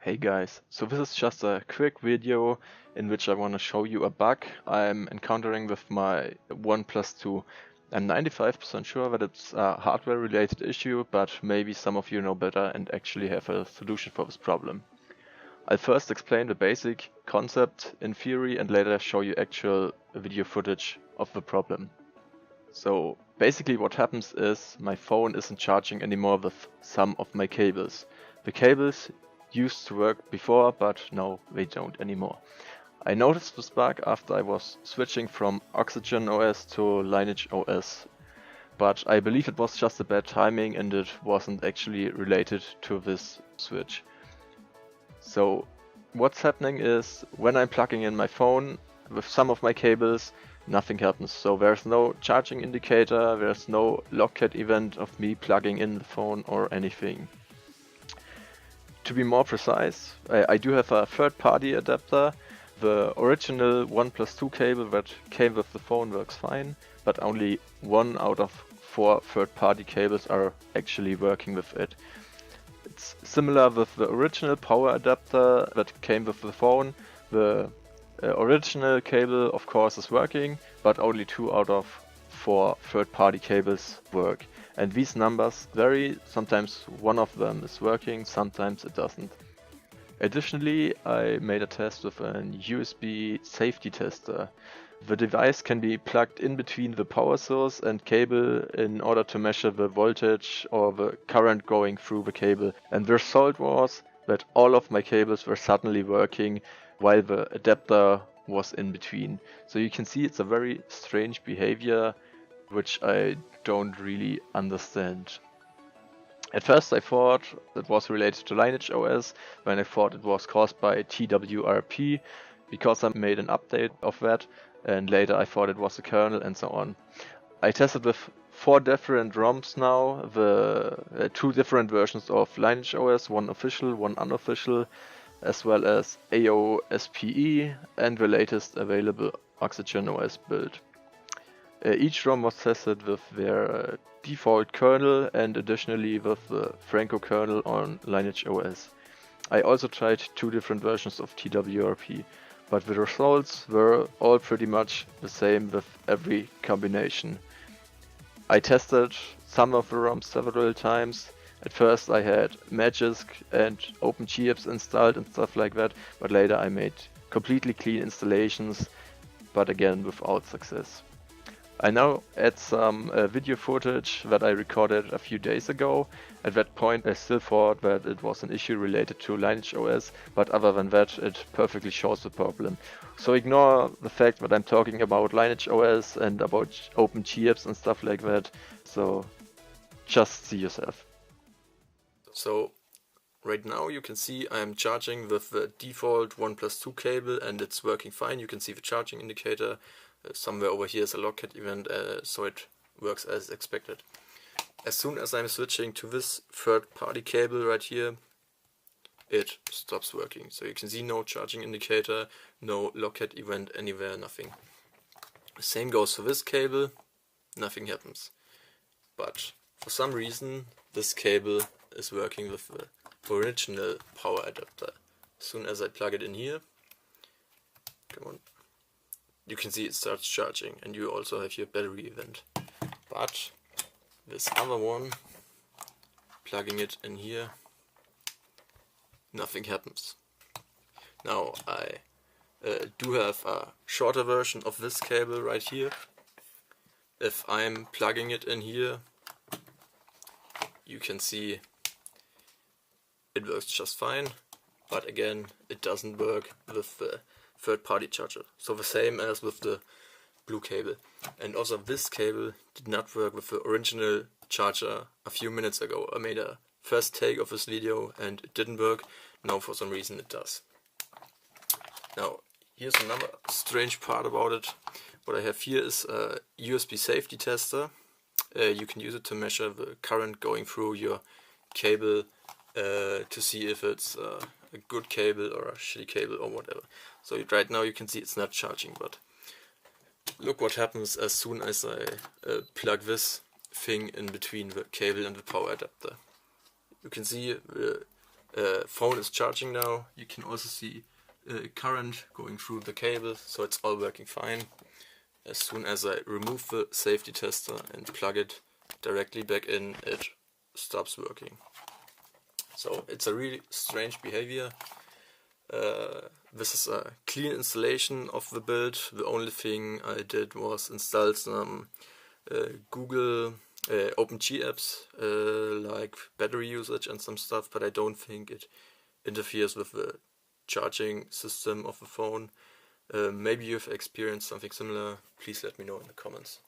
Hey guys, so this is just a quick video in which I want to show you a bug I'm encountering with my OnePlus 2. I'm 95% sure that it's a hardware related issue, but maybe some of you know better and actually have a solution for this problem. I'll first explain the basic concept in theory and later show you actual video footage of the problem. So basically what happens is my phone isn't charging anymore with some of my cables. The cables used to work before, but now they don't anymore. I noticed this bug after I was switching from Oxygen OS to Lineage OS, but I believe it was just a bad timing and it wasn't actually related to this switch. So what's happening is when I'm plugging in my phone with some of my cables, nothing happens. So there's no charging indicator, there's no logcat event of me plugging in the phone or anything. To be more precise, I do have a third-party adapter. The original OnePlus 2 cable that came with the phone works fine, but only 1 out of 4 third-party cables are actually working with it. It's similar with the original power adapter that came with the phone. The original cable of course is working, but only 2 out of 4 third-party cables work. And these numbers vary, sometimes one of them is working, sometimes it doesn't. Additionally, I made a test with an USB safety tester. The device can be plugged in between the power source and cable in order to measure the voltage or the current going through the cable. And the result was that all of my cables were suddenly working while the adapter was in between. So you can see it's a very strange behavior which I don't really understand. At first I thought it was related to Lineage OS, when I thought it was caused by TWRP, because I made an update of that, and later I thought it was the kernel and so on. I tested with 4 different ROMs now, the 2 different versions of Lineage OS, one official, one unofficial, as well as AOSPE and the latest available Oxygen OS build. Each ROM was tested with their default kernel and additionally with the Franco kernel on Lineage OS. I also tried 2 different versions of TWRP, but the results were all pretty much the same with every combination. I tested some of the ROMs several times. At first I had Magisk and OpenGapes installed and stuff like that, but later I made completely clean installations, but again without success. I now add some video footage that I recorded a few days ago. At that point I still thought that it was an issue related to Lineage OS, but other than that it perfectly shows the problem. So ignore the fact that I'm talking about Lineage OS and about OpenGapes and stuff like that, so just see yourself. So right now you can see I'm charging with the default OnePlus 2 cable and it's working fine. You can see the charging indicator. Somewhere over here is a logcat event, so it works as expected. As soon as I'm switching to this third-party cable right here, it stops working. So you can see no charging indicator, no logcat event anywhere, nothing. Same goes for this cable, nothing happens. But for some reason this cable is working with the original power adapter. As soon as I plug it in here, come on, you can see it starts charging and you also have your battery event. But this other one, plugging it in here, nothing happens. Now I do have a shorter version of this cable right here. If I'm plugging it in here, you can see it works just fine, but again it doesn't work with the third-party charger. So the same as with the blue cable. And also this cable did not work with the original charger a few minutes ago. I made a first take of this video and it didn't work. Now for some reason it does. Now here's another strange part about it. What I have here is a USB safety tester. You can use it to measure the current going through your cable to see if it's a good cable or a shitty cable or whatever. So right now you can see it's not charging, but look what happens as soon as I plug this thing in between the cable and the power adapter. You can see the phone is charging now. You can also see current going through the cable, so it's all working fine. As soon as I remove the safety tester and plug it directly back in, it stops working. So it's a really strange behavior. This is a clean installation of the build. The only thing I did was install some Google OpenG apps like battery usage and some stuff, but I don't think it interferes with the charging system of the phone. Maybe you've experienced something similar. Please let me know in the comments.